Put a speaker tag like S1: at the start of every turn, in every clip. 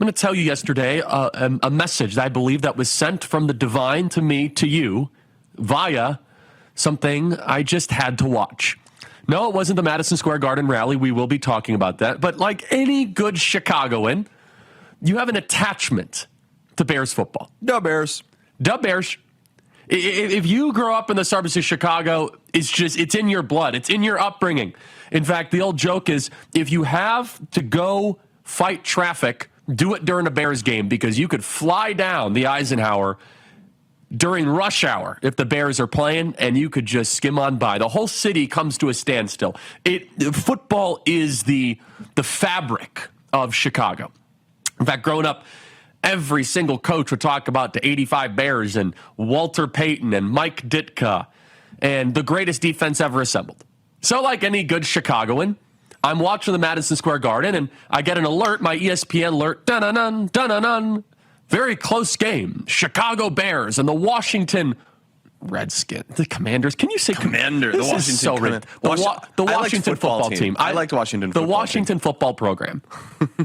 S1: I'm going to tell you yesterday a message that I believe that was sent from the divine to me, to you, via something I just had to watch. No, it wasn't the Madison Square Garden rally. We will be talking about that. But like any good Chicagoan, you have an attachment to Bears football.
S2: Duh, Bears.
S1: Duh, Bears. If you grow up in the suburbs of Chicago, it's in your blood. It's in your upbringing. In fact, the old joke is if you have to go fight traffic, do it during a Bears game because you could fly down the Eisenhower during rush hour if the Bears are playing and you could just skim on by. The whole city comes to a standstill. Football is the fabric of Chicago. In fact, growing up, every single coach would talk about the 85 Bears and Walter Payton and Mike Ditka and the greatest defense ever assembled. So like any good Chicagoan, I'm watching the Madison Square Garden, and I get an alert, my ESPN alert, dun-dun-dun, dun-dun-dun. Very close game. Chicago Bears and the Washington Redskins. The Commanders. Can you say
S2: Commander? The Washington
S1: the Washington football team.
S2: I liked Washington football.
S1: The Washington football program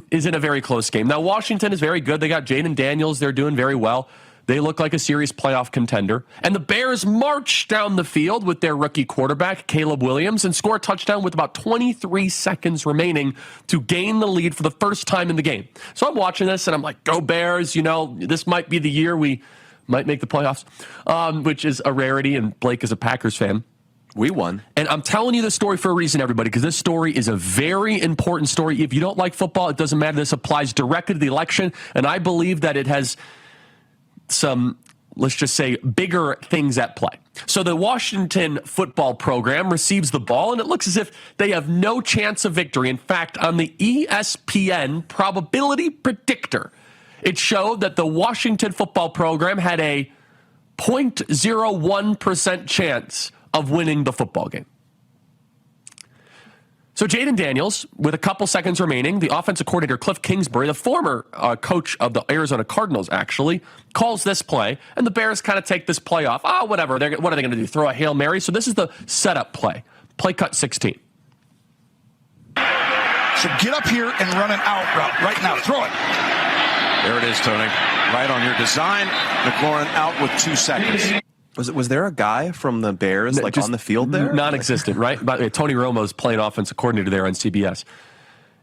S1: is in a very close game. Now, Washington is very good. They got Jaden Daniels. They're doing very well. They look like a serious playoff contender. And the Bears march down the field with their rookie quarterback, Caleb Williams, and score a touchdown with about 23 seconds remaining to gain the lead for the first time in the game. So I'm watching this, and I'm like, go Bears. You know, this might be the year we might make the playoffs, which is a rarity, and Blake is a Packers fan.
S2: We won.
S1: And I'm telling you this story for a reason, everybody, because this story is a very important story. If you don't like football, it doesn't matter. This applies directly to the election, and I believe that it has some, let's just say, bigger things at play. So the Washington football program receives the ball, and it looks as if they have no chance of victory. In fact, on the ESPN probability predictor, it showed that the Washington football program had a 0.01% chance of winning the football game. So Jaden Daniels, with a couple seconds remaining, the offensive coordinator Cliff Kingsbury, the former coach of the Arizona Cardinals, actually, calls this play, and the Bears kind of take this play off. Whatever. What are they going to do? Throw a Hail Mary? So this is the setup play. Play cut 16.
S3: So get up here and run an out route right now. Throw it.
S4: There it is, Tony. Right on your design. McLaurin out with 2 seconds.
S2: Was there a guy from the Bears on the field there?
S1: Non-existent, right? But Tony Romo's playing offensive coordinator there on CBS.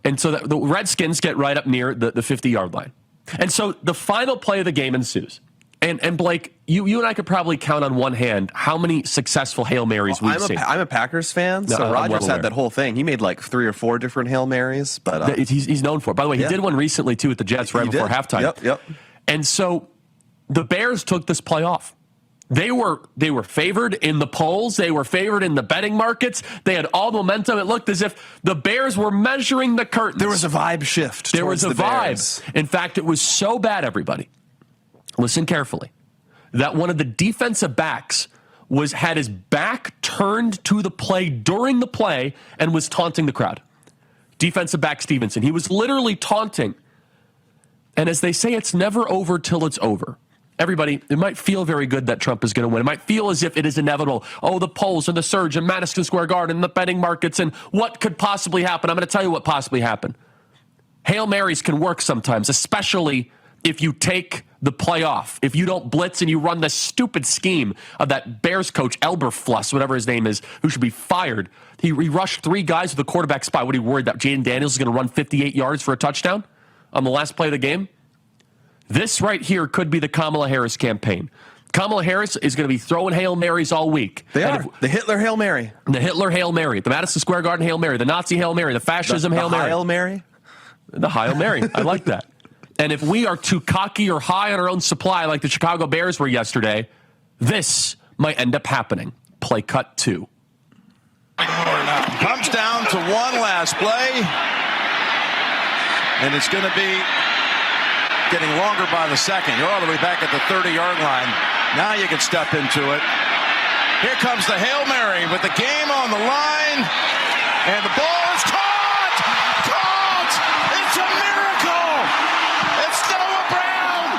S1: And so the Redskins get right up near the 50-yard line. And so the final play of the game ensues. And Blake, you and I could probably count on one hand how many successful Hail Marys we've seen.
S2: I'm a Packers fan, so Rodgers had that whole thing. He made like 3 or 4 different Hail Marys. But
S1: he's known for it. By the way, he did one recently, too, with the Jets right before halftime.
S2: Yep.
S1: And so the Bears took this play off. They were favored in the polls. They were favored in the betting markets. They had all the momentum. It looked as if the Bears were measuring the curtains.
S2: There was a vibe shift.
S1: There was a vibe.
S2: Bears.
S1: In fact, it was so bad, everybody, listen carefully, that one of the defensive backs had his back turned to the play during the play and was taunting the crowd. Defensive back Stevenson. He was literally taunting. And as they say, it's never over till it's over. Everybody, it might feel very good that Trump is going to win. It might feel as if it is inevitable. Oh, the polls and the surge and Madison Square Garden and the betting markets and what could possibly happen. I'm going to tell you what possibly happened. Hail Marys can work sometimes, especially if you take the play off. If you don't blitz and you run the stupid scheme of that Bears coach, Elberfluss, whatever his name is, who should be fired. He rushed 3 guys to the quarterback spot. What are you worried that Jaden Daniels is going to run 58 yards for a touchdown on the last play of the game? This right here could be the Kamala Harris campaign. Kamala Harris is going to be throwing Hail Marys all week.
S2: They are. The Hitler Hail Mary.
S1: The Hitler Hail Mary. The Madison Square Garden Hail Mary. The Nazi Hail Mary. The fascism Hail Mary.
S2: The Hail Mary?
S1: The Hail Mary. I like that. And if we are too cocky or high on our own supply like the Chicago Bears were yesterday, this might end up happening. Play cut 2.
S4: Comes down to one last play. And it's going to be getting longer by the second. You're all the way back at the 30-yard line. Now you can step into it. Here comes the Hail Mary with the game on the line. And the ball is caught! Caught! It's a miracle! It's Noah Brown!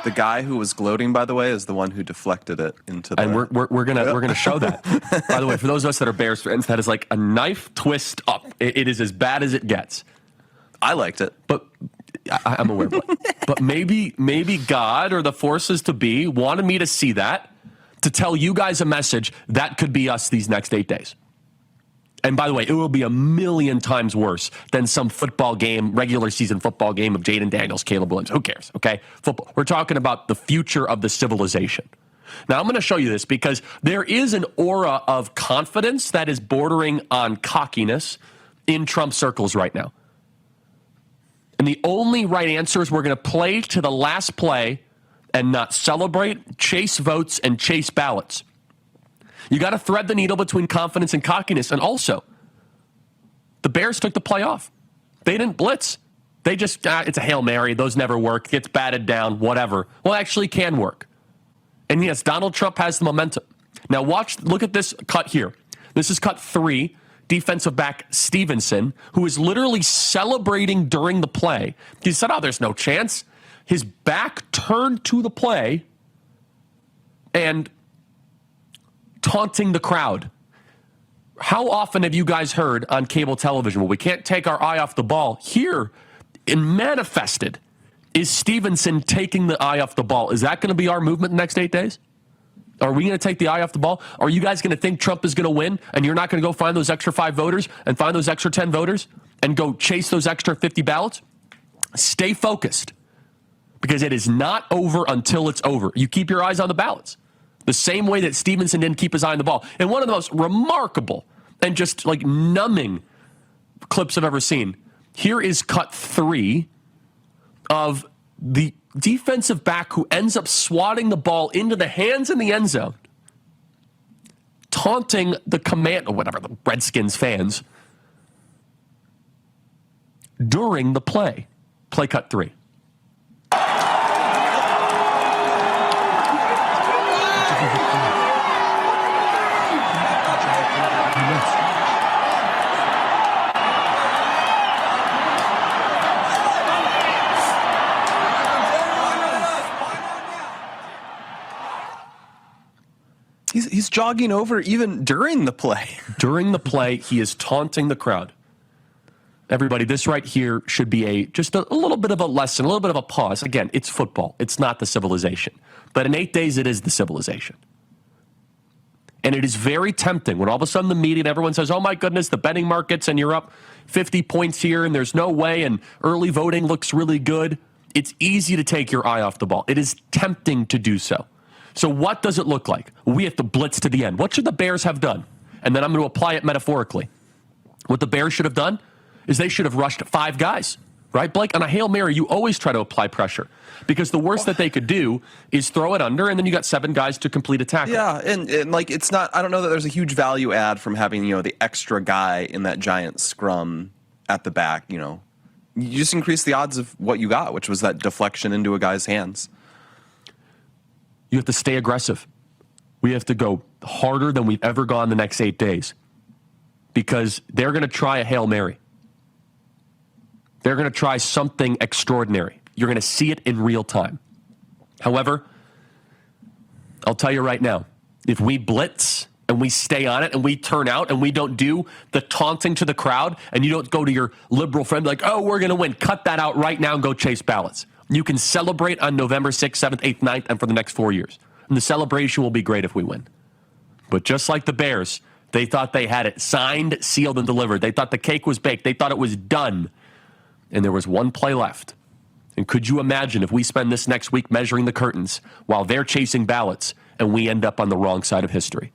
S2: The guy who was gloating, by the way, is the one who deflected it into the...
S1: And we're gonna show that. By the way, for those of us that are Bears fans, that is like a knife twist up. It is as bad as it gets.
S2: I liked it.
S1: But I'm aware, but maybe God or the forces to be wanted me to see that, to tell you guys a message that could be us these next 8 days. And by the way, it will be a million times worse than some football game, regular season football game of Jaden Daniels, Caleb Williams. Who cares, okay? Football. We're talking about the future of the civilization. Now, I'm going to show you this because there is an aura of confidence that is bordering on cockiness in Trump circles right now. And the only right answer is we're going to play to the last play and not celebrate, chase votes, and chase ballots. You got to thread the needle between confidence and cockiness. And also, the Bears took the play off. They didn't blitz. They just, it's a Hail Mary. Those never work. Gets batted down, whatever. Well, actually can work. And yes, Donald Trump has the momentum. Now look at this cut here. This is cut 3, defensive back Stevenson, who is literally celebrating during the play. He said, there's no chance. His back turned to the play and taunting the crowd. How often have you guys heard on cable television, well, we can't take our eye off the ball? Here, in manifested, is Stevenson taking the eye off the ball. Is that going to be our movement in the next 8 days? Are we going to take the eye off the ball? Are you guys going to think Trump is going to win and you're not going to go find those extra 5 voters and find those extra 10 voters and go chase those extra 50 ballots? Stay focused, because it is not over until it's over. You keep your eyes on the ballots. The same way that Stevenson didn't keep his eye on the ball. And one of the most remarkable and just like numbing clips I've ever seen. Here is cut 3 of the defensive back who ends up swatting the ball into the hands in the end zone, taunting the the Redskins fans during the play. Play cut 3.
S2: He's jogging over even during the play.
S1: During the play, he is taunting the crowd. Everybody, this right here should be just a little bit of a lesson, a little bit of a pause. Again, it's football. It's not the civilization. But in 8 days, it is the civilization. And it is very tempting when all of a sudden the media and everyone says, oh my goodness, the betting markets and you're up 50 points here and there's no way and early voting looks really good. It's easy to take your eye off the ball. It is tempting to do so. So what does it look like? We have to blitz to the end. What should the Bears have done? And then I'm going to apply it metaphorically. What the Bears should have done is they should have rushed 5 guys, right, Blake? On a Hail Mary, you always try to apply pressure because the worst that they could do is throw it under, and then you got 7 guys to complete a tackle.
S2: Yeah, and like it's not, I don't know that there's a huge value add from having, the extra guy in that giant scrum at the back, You just increase the odds of what you got, which was that deflection into a guy's hands.
S1: You have to stay aggressive. We have to go harder than we've ever gone the next 8 days because they're going to try a Hail Mary. They're going to try something extraordinary. You're going to see it in real time. However, I'll tell you right now, if we blitz and we stay on it and we turn out and we don't do the taunting to the crowd and you don't go to your liberal friend like, oh, we're going to win. Cut that out right now and go chase ballots. You can celebrate on November 6th, 7th, 8th, 9th, and for the next 4 years. And the celebration will be great if we win. But just like the Bears, they thought they had it signed, sealed, and delivered. They thought the cake was baked. They thought it was done. And there was one play left. And could you imagine if we spend this next week measuring the curtains while they're chasing ballots and we end up on the wrong side of history?